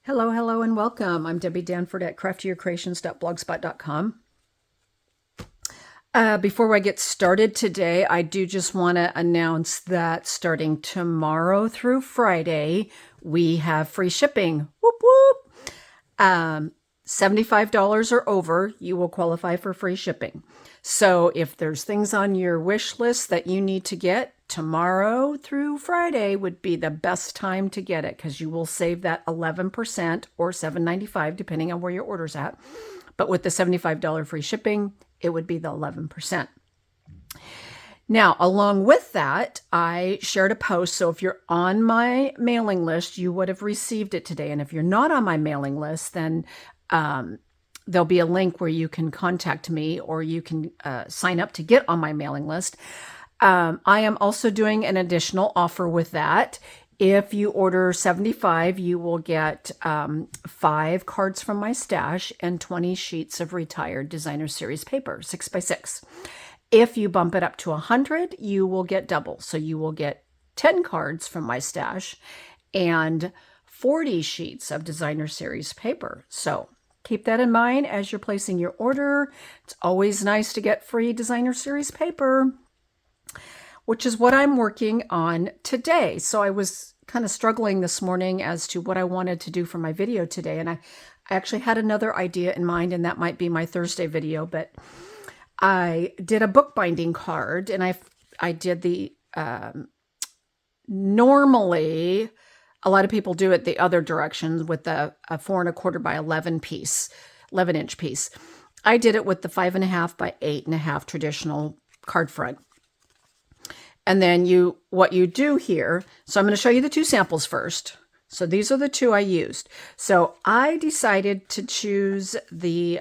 Hello, hello, and welcome. I'm Debbie Danford at craftiercreations.blogspot.com. Before I get started today, I do just want to announce that starting tomorrow through Friday, we have free shipping. Whoop, whoop. $75 or over, you will qualify for free shipping. So if there's things on your wish list that you need to get, tomorrow through Friday would be the best time to get it because you will save that 11% or $7.95 depending on where your order's at. But with the $75 free shipping, it would be the 11%. Now, along with that, I shared a post. So if you're on my mailing list, you would have received it today. And if you're not on my mailing list, then there'll be a link where you can contact me or you can sign up to get on my mailing list. I am also doing an additional offer with that. If you order 75, you will get 5 cards from my stash and 20 sheets of retired designer series paper, 6x6. If you bump it up to 100, you will get double. So you will get 10 cards from my stash and 40 sheets of designer series paper. So keep that in mind as you're placing your order. It's always nice to get free designer series paper, which is what I'm working on today. So I was kind of struggling this morning as to what I wanted to do for my video today. And I actually had another idea in mind, and that might be my Thursday video, but I did a bookbinding card, and I did the, normally a lot of people do it the other direction with a 4 1/4 by 11 inch piece. I did it with the 5.5 by 8.5 traditional card front. And then what you do here, so I'm going to show you the 2 samples first. So these are the 2 I used. So I decided to choose the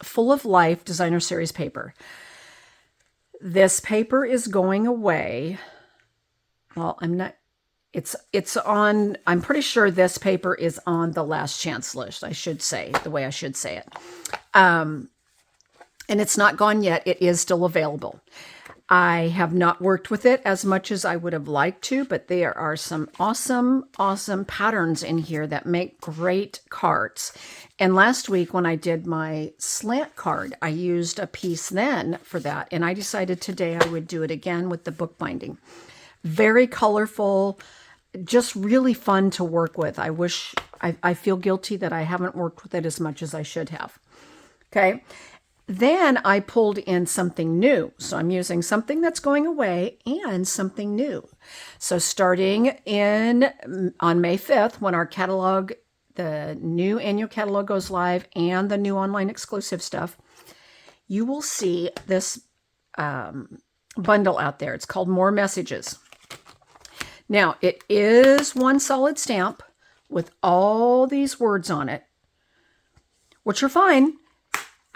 Full of Life Designer Series paper. This paper is going away. Well, it's on, I'm pretty sure this paper is on the last chance list, I should say, the way I should say it. And it's not gone yet. It is still available. I have not worked with it as much as I would have liked to, but there are some awesome, awesome patterns in here that make great cards. And last week when I did my slant card, I used a piece then for that. And I decided today I would do it again with the bookbinding. Very colorful, just really fun to work with. I feel guilty that I haven't worked with it as much as I should have. Okay. Then I pulled in something new. So I'm using something that's going away and something new. So starting on May 5th, when our catalog, the new annual catalog goes live and the new online exclusive stuff, you will see this bundle out there. It's called More Messages. Now, it is one solid stamp with all these words on it, which are fine.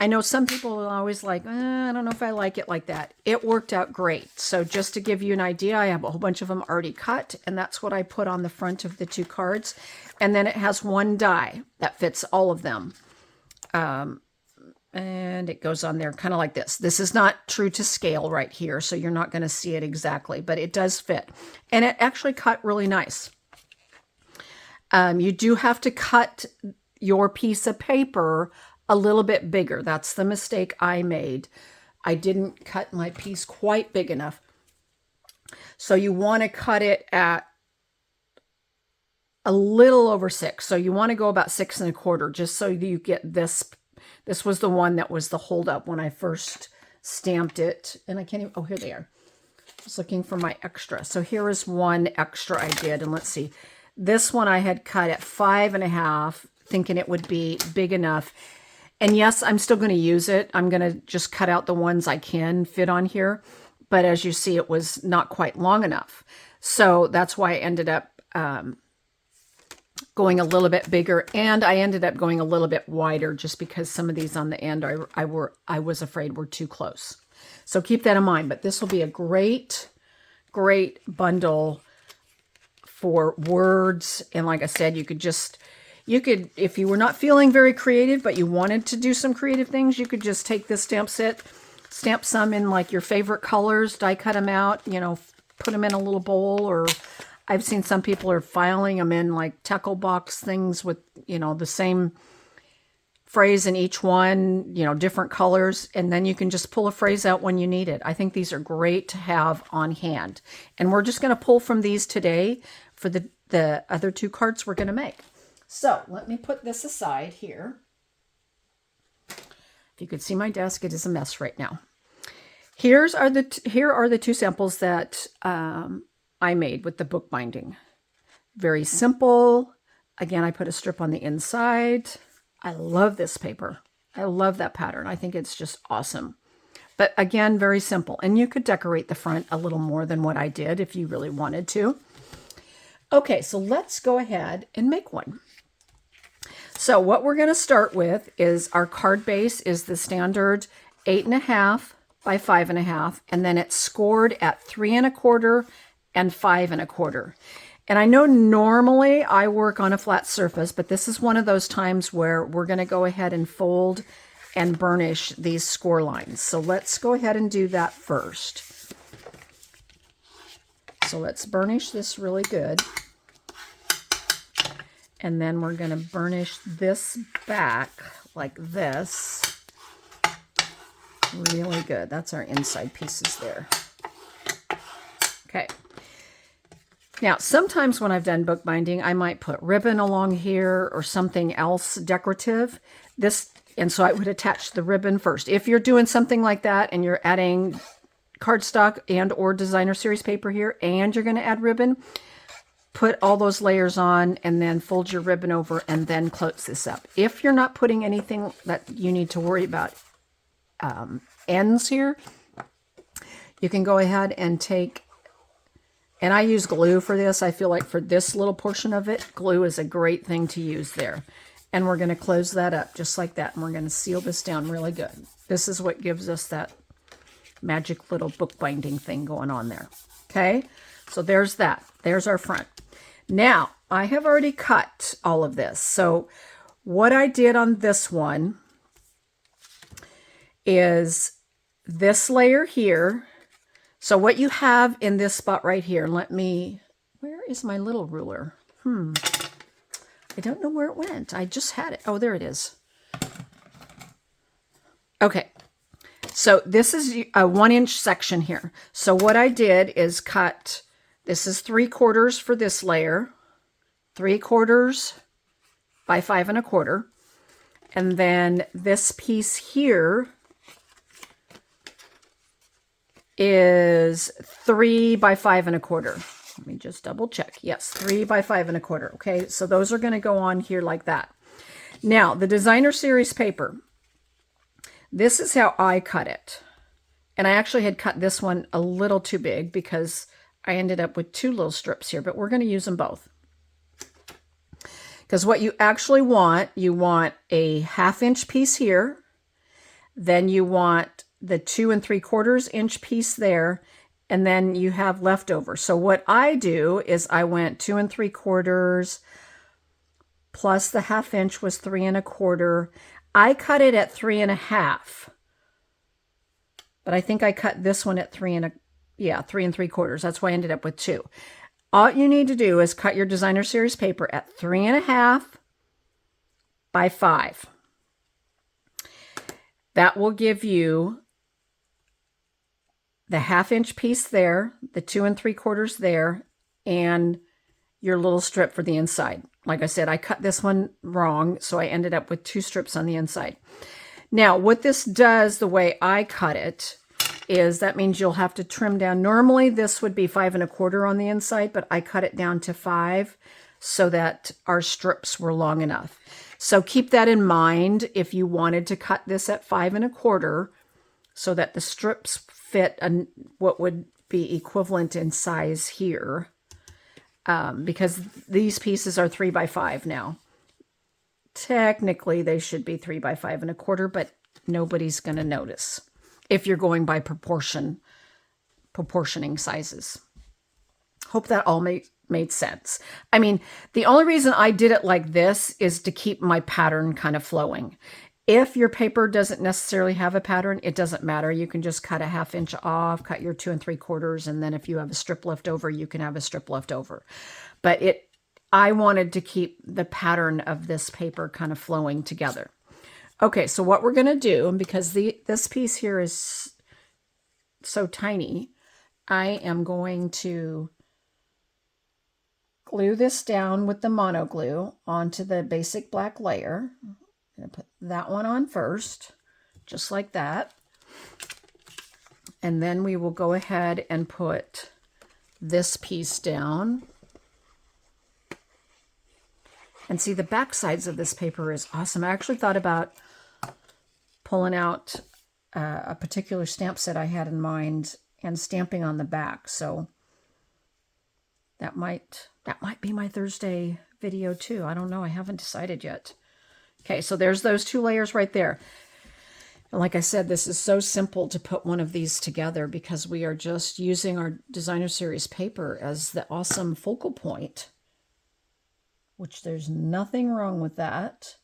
I know some people are always like, I don't know if I like it like that. It worked out great. So just to give you an idea, I have a whole bunch of them already cut, and that's what I put on the front of the 2 cards. And then it has 1 die that fits all of them. And it goes on there kind of like this. This is not true to scale right here, so you're not going to see it exactly, but it does fit. And it actually cut really nice. You do have to cut your piece of paper a little bit bigger. That's the mistake I made. I didn't cut my piece quite big enough. So you want to cut it at a little over 6. So you want to go about 6 1/4 just so you get this. This was the one that was the holdup when I first stamped it. And I can't even, oh, here they are. I was looking for my extra. So here is one extra I did. And let's see. This one I had cut at 5.5, thinking it would be big enough. And yes, I'm still going to use it. I'm going to just cut out the ones I can fit on here. But as you see, it was not quite long enough. So that's why I ended up going a little bit bigger. And I ended up going a little bit wider just because some of these on the end I was afraid were too close. So keep that in mind. But this will be a great, great bundle for words. And like I said, you could, if you were not feeling very creative, but you wanted to do some creative things, you could just take this stamp set, stamp some in like your favorite colors, die cut them out, put them in a little bowl or I've seen some people are filing them in like tackle box things with, the same phrase in each one, different colors, and then you can just pull a phrase out when you need it. I think these are great to have on hand. And we're just going to pull from these today for the other 2 cards we're going to make. So let me put this aside here. If you could see my desk, it is a mess right now. Here are the 2 samples that I made with the bookbinding. Very simple. Again, I put a strip on the inside. I love this paper. I love that pattern. I think it's just awesome. But again, very simple. And you could decorate the front a little more than what I did if you really wanted to. Okay, so let's go ahead and make one. So what we're going to start with is our card base is the standard 8.5 by 5.5, and then it's scored at 3 1/4 and 5 1/4. And I know normally I work on a flat surface, but this is one of those times where we're going to go ahead and fold and burnish these score lines. So let's go ahead and do that first. So let's burnish this really good. And then we're going to burnish this back like this. Really good. That's our inside pieces there. Okay. Now, sometimes when I've done bookbinding, I might put ribbon along here or something else decorative. And so I would attach the ribbon first. If you're doing something like that and you're adding cardstock and or designer series paper here and you're going to add ribbon, put all those layers on and then fold your ribbon over and then close this up. If you're not putting anything that you need to worry about ends here, you can go ahead and take, and I use glue for this. I feel like for this little portion of it, glue is a great thing to use there. And we're going to close that up just like that. And we're going to seal this down really good. This is what gives us that magic little bookbinding thing going on there. Okay, so there's that. There's our front. Now, I have already cut all of this. So what I did on this one is this layer here. So what you have in this spot right here, where is my little ruler? I don't know where it went. I just had it. Oh, there it is. Okay. So this is a 1-inch section here. So what I did is cut, this is 3/4 for this layer, 3/4 by 5 1/4. And then this piece here is 3 by 5 1/4. Let me just double check. Yes, 3 by 5 1/4. Okay, so those are going to go on here like that. Now, the designer series paper, this is how I cut it. And I actually had cut this one a little too big because I ended up with 2 little strips here, but we're going to use them both. Because what you actually want, you want a 1/2 inch piece here, then you want the 2 3/4 inch piece there, and then you have leftover. So what I do is I went 2 3/4 plus the 1/2 inch was 3 1/4. I cut it at 3 1/2, but I think I cut this one at 3 3/4. That's why I ended up with 2. All you need to do is cut your designer series paper at 3 1/2 by 5. That will give you the 1/2 inch piece there, the 2 3/4 there, and your little strip for the inside. Like I said, I cut this one wrong, so I ended up with 2 strips on the inside. Now, what this does, the way I cut it, is that means you'll have to trim down. Normally, this would be 5 1/4 on the inside, but I cut it down to 5 so that our strips were long enough. So keep that in mind if you wanted to cut this at 5 1/4 so that the strips fit what would be equivalent in size here, because these pieces are 3 by 5 now. Technically, they should be 3 by 5 1/4, but nobody's going to notice if you're going by proportioning sizes. Hope that all made sense. I mean, the only reason I did it like this is to keep my pattern kind of flowing. If your paper doesn't necessarily have a pattern, it doesn't matter. You can just cut a 1/2 inch off, cut your 2 3/4, and then if you have a strip left over, you can have a strip left over. But I wanted to keep the pattern of this paper kind of flowing together. Okay, so what we're going to do, because this piece here is so tiny, I am going to glue this down with the mono glue onto the basic black layer. I'm going to put that one on first, just like that. And then we will go ahead and put this piece down. And see, the back sides of this paper is awesome. I actually thought about pulling out a particular stamp set I had in mind and stamping on the back. So that might be my Thursday video too. I don't know. I haven't decided yet. Okay, so there's those 2 layers right there. And like I said, this is so simple to put one of these together because we are just using our designer series paper as the awesome focal point, which there's nothing wrong with that.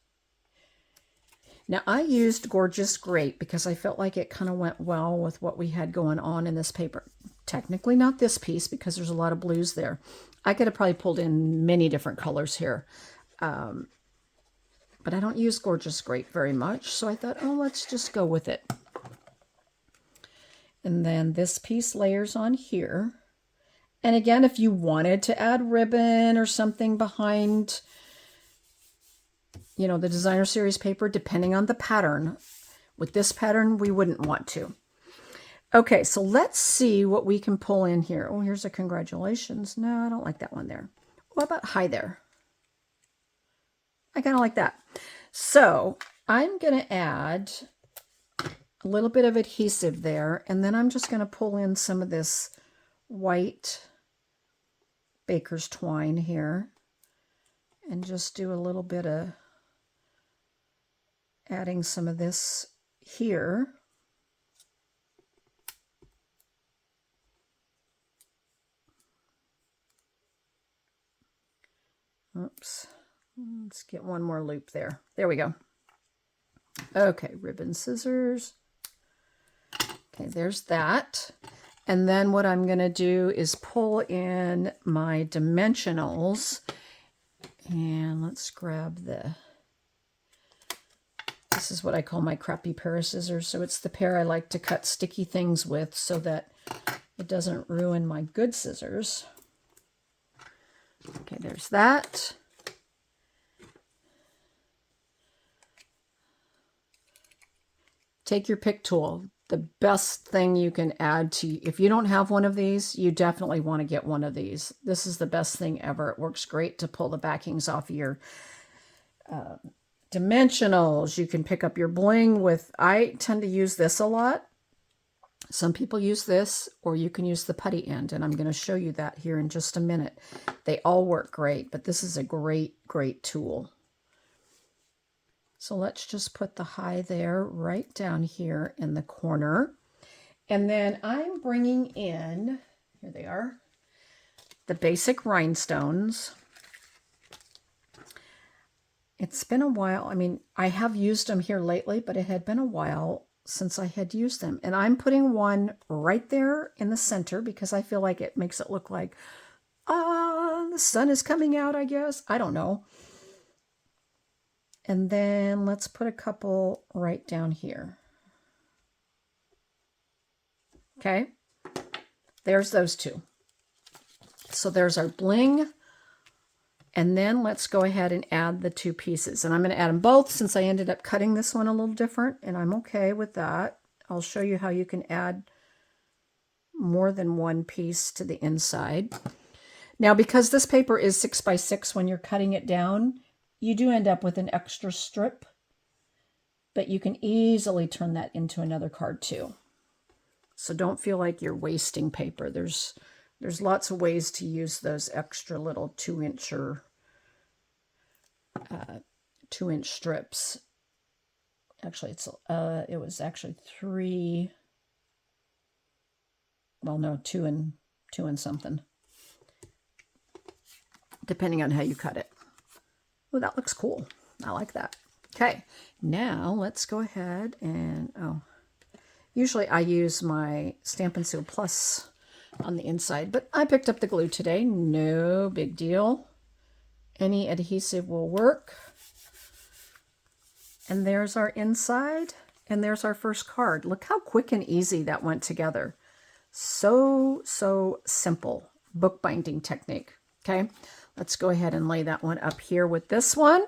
Now, I used Gorgeous Grape because I felt like it kind of went well with what we had going on in this paper. Technically not this piece because there's a lot of blues there. I could have probably pulled in many different colors here. But I don't use Gorgeous Grape very much, so I thought, oh, let's just go with it. And then this piece layers on here. And again, if you wanted to add ribbon or something behind, you know, the designer series paper, depending on the pattern. With this pattern, we wouldn't want to. Okay, so let's see what we can pull in here. Oh, here's a congratulations. No, I don't like that one there. What about hi there? I kind of like that. So I'm going to add a little bit of adhesive there, and then I'm just going to pull in some of this white baker's twine here and just do a little bit of adding some of this here. Oops. Let's get one more loop there. There we go. Okay, ribbon, scissors. Okay, there's that. And then what I'm going to do is pull in my dimensionals. And let's grab this is what I call my crappy pair of scissors. So it's the pair I like to cut sticky things with so that it doesn't ruin my good scissors. Okay, there's that. Take your pick tool. The best thing you can add to, if you don't have one of these, you definitely want to get one of these. This is the best thing ever. It works great to pull the backings off of your dimensionals. You can pick up your bling with, I tend to use this a lot. Some people use this, or you can use the putty end, and I'm going to show you that here in just a minute. They all work great, but this is a great, great tool. So let's just put the hi there right down here in the corner. And then I'm bringing in, here they are, the basic rhinestones. It's been a while. I mean, I have used them here lately, but it had been a while since I had used them. And I'm putting one right there in the center because I feel like it makes it look like, the sun is coming out, I guess. I don't know. And then let's put a couple right down here. Okay, there's those 2. So there's our bling. And then let's go ahead and add the 2 pieces. And I'm going to add them both since I ended up cutting this one a little different. And I'm okay with that. I'll show you how you can add more than one piece to the inside. Now, because this paper is 6 by 6, when you're cutting it down, you do end up with an extra strip, but you can easily turn that into another card too. So don't feel like you're wasting paper. There's lots of ways to use those extra little 2-inch or 2-inch strips. Actually, it was actually 3. Well, no, 2 and something, depending on how you cut it. Well, that looks cool. I like that. Okay, now let's go ahead and, usually I use my Stampin' Seal Plus on the inside, but I picked up the glue today. No big deal. Any adhesive will work. And there's our inside, and there's our first card. Look how quick and easy that went together. So simple bookbinding technique. Okay, let's go ahead and lay that one up here with this one.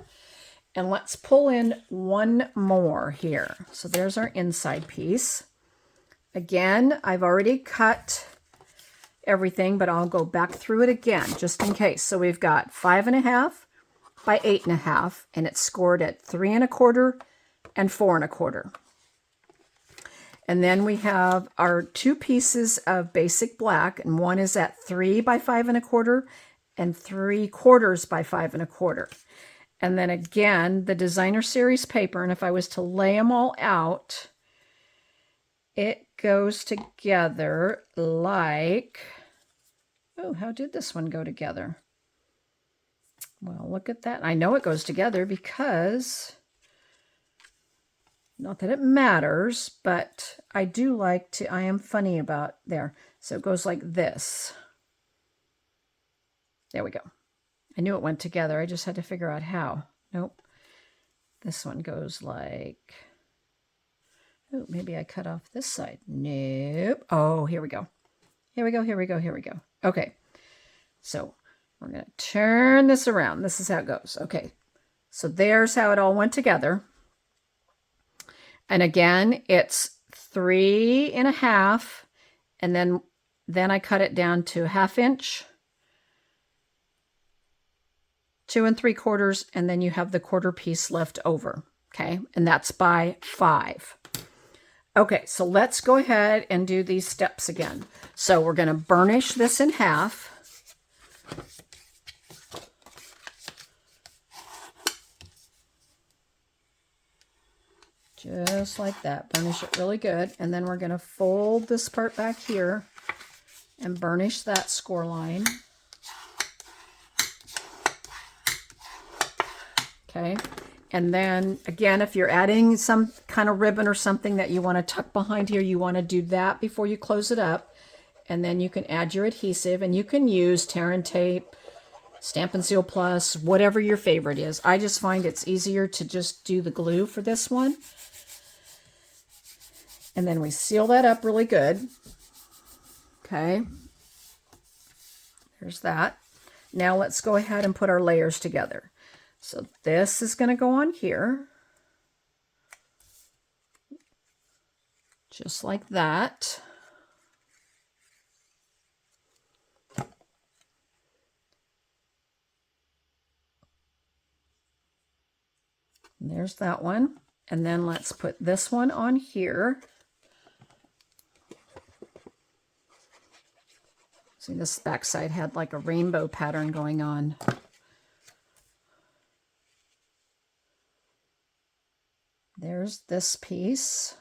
And let's pull in one more here. So there's our inside piece. Again, I've already cut everything, but I'll go back through it again just in case. So we've got 5.5 by 8.5, and it's scored at 3 1/4 and 4 1/4. And then we have our 2 pieces of basic black, and one is at 3 by 5 1/4 and 3/4 by 5 1/4. And then again, the designer series paper, and if I was to lay them all out, it goes together like, oh, how did this one go together? Well, look at that. I know it goes together because, not that it matters, but I do like to, I am funny about there. So it goes like this. There we go. I knew it went together. I just had to figure out how. Nope. This one goes like, oh, maybe I cut off this side. Nope. Oh, here we go. Here we go, here we go, here we go. Okay. So we're going to turn this around. This is how it goes. Okay. So there's how it all went together. And again, it's 3 1/2. And then I cut it down to 1/2 inch. 2 3/4, and then you have the 1/4 piece left over. Okay. And that's by 5. Okay. So let's go ahead and do these steps again. So we're going to burnish this in half. Just like that. Burnish it really good. And then we're going to fold this part back here and burnish that score line. Okay. And then again, if you're adding some kind of ribbon or something that you want to tuck behind here, you want to do that before you close it up. And then you can add your adhesive, and you can use tear and tape, Stampin' Seal Plus, whatever your favorite is. I just find it's easier to just do the glue for this one. And then we seal that up really good. Okay. There's that. Now let's go ahead and put our layers together. So this is going to go on here. Just like that. And there's that one. And then let's put this one on here. See, this backside had like a rainbow pattern going on. There's this piece.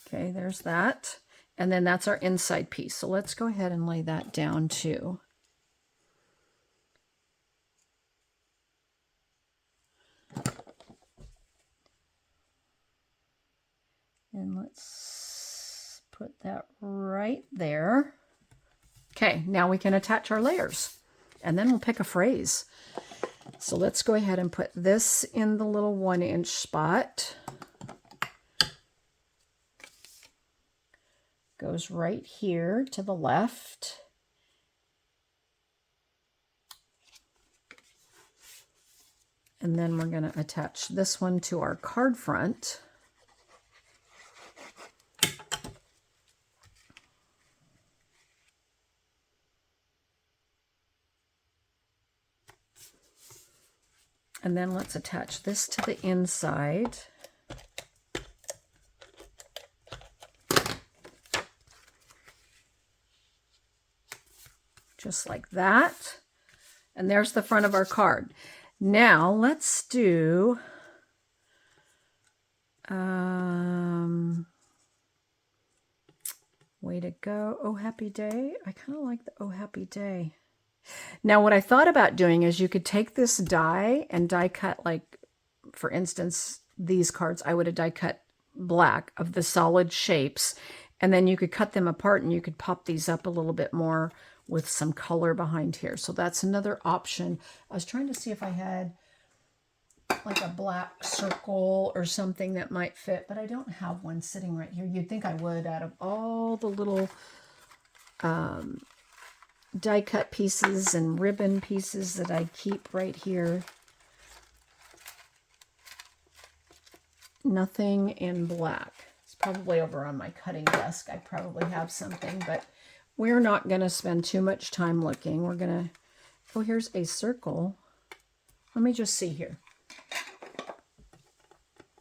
Okay, there's that. And then that's our inside piece. So let's go ahead and lay that down too. And let's put that right there. Okay, now we can attach our layers. And then we'll pick a phrase. So let's go ahead and put this in the little 1 inch spot. Goes right here to the left. And then we're going to attach this one to our card front. And then let's attach this to the inside. Just like that. And there's the front of our card. Now let's do way to go, oh happy day. I kind of like the oh happy day. Now what I thought about doing is you could take this die and die cut like for instance, these cards, I would have die cut black of the solid shapes, and then you could cut them apart and you could pop these up a little bit more with some color behind here. So that's another option. I was trying to see if I had like a black circle or something that might fit, but I don't have one sitting right here. You'd think I would, out of all the little die cut pieces and ribbon pieces that I keep right here. Nothing in black. It's probably over on my cutting desk. I probably have something, but we're not going to spend too much time looking. We're going to, oh, here's a circle. Let me just see here.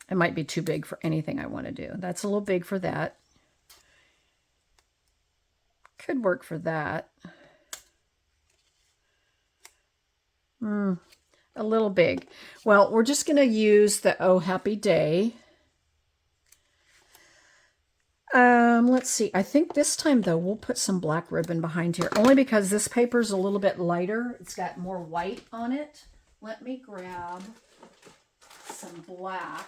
It might be too big for anything I want to do. That's a little big for that. Could work for that. A little big. Well, we're just going to use the Oh Happy Day. Let's see. I think this time, though, we'll put some black ribbon behind here, only because this paper is a little bit lighter. It's got more white on it. Let me grab some black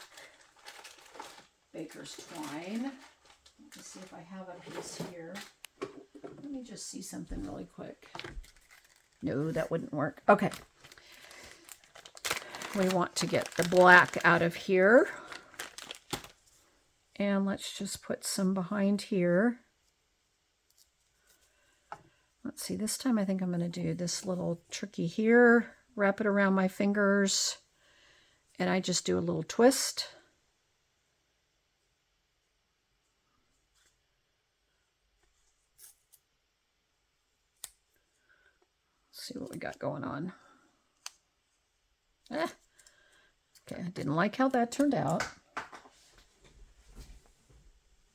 baker's twine. Let me see if I have a piece here. Let me just see something really quick. No, that wouldn't work. Okay. We want to get the black out of here. And let's just put some behind here. Let's see, this time I think I'm going to do this little tricky here, wrap it around my fingers, and I just do a little twist. Let's see what we got going on. Okay, I didn't like how that turned out.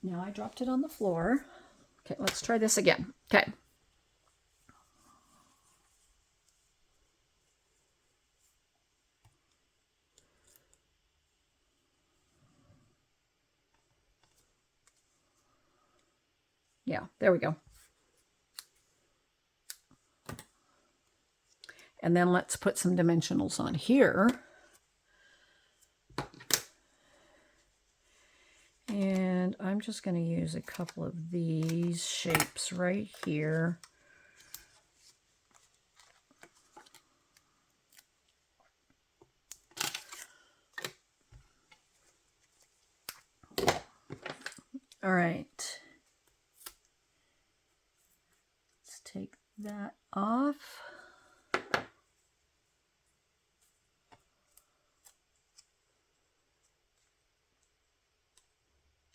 Now I dropped it on the floor. Okay, let's try this again. Okay. Yeah, there we go. And then let's put some dimensionals on here. And I'm just going to use a couple of these shapes right here. All right. Let's take that off.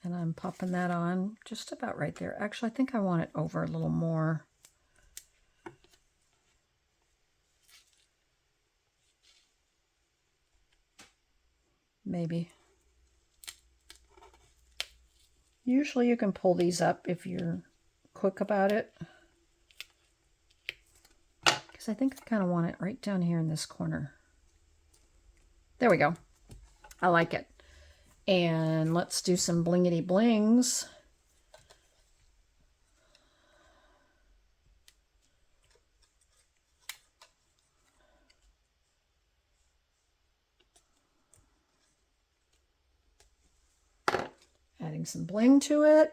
And I'm popping that on just about right there. Actually, I think I want it over a little more. Maybe. Usually you can pull these up if you're quick about it. Because I think I kind of want it right down here in this corner. There we go. I like it. And let's do some blingity blings. Adding some bling to it.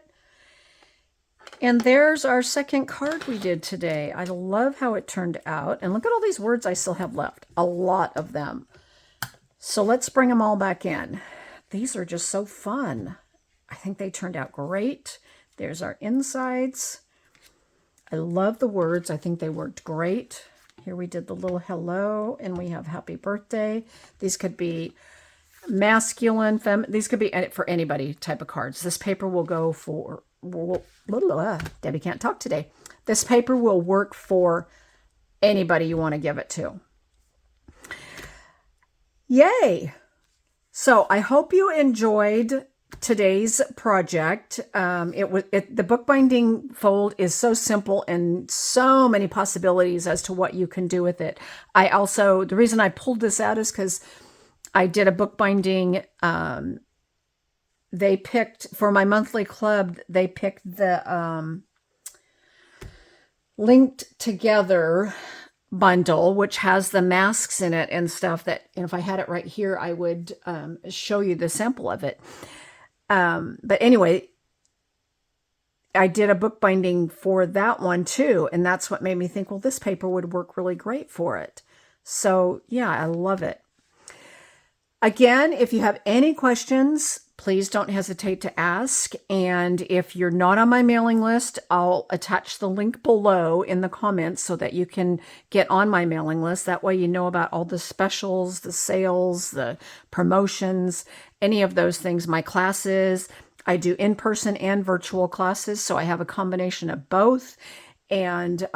And there's our second card we did today. I love how it turned out. And look at all these words I still have left. A lot of them. So let's bring them all back in. These are just so fun. I think they turned out great. There's our insides. I love the words. I think they worked great. Here we did the little hello, and we have happy birthday. These could be masculine, feminine. These could be for anybody type of cards. This paper will go for, Debbie can't talk today. This paper will work for anybody you want to give it to. Yay! So I hope you enjoyed today's project. The bookbinding fold is so simple and so many possibilities as to what you can do with it. The reason I pulled this out is because I did a bookbinding. They picked, for my monthly club, they picked the linked together bundle, which has the masks in it and stuff that, and if I had it right here, I would show you the sample of it. But anyway, I did a bookbinding for that one too. And that's what made me think, well, this paper would work really great for it. So yeah, I love it. Again, if you have any questions, please don't hesitate to ask. And if you're not on my mailing list, I'll attach the link below in the comments so that you can get on my mailing list. That way you know about all the specials, the sales, the promotions, any of those things, my classes. I do in-person and virtual classes, so I have a combination of both. And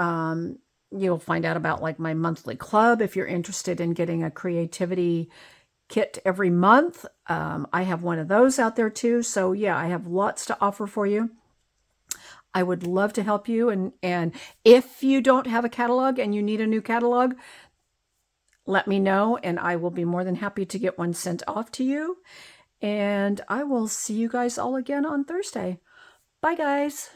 you'll find out about like my monthly club if you're interested in getting a creativity kit every month. I have one of those out there too. So yeah, I have lots to offer for you. I would love to help you. And if you don't have a catalog and you need a new catalog, let me know and I will be more than happy to get one sent off to you. And I will see you guys all again on Thursday. Bye guys.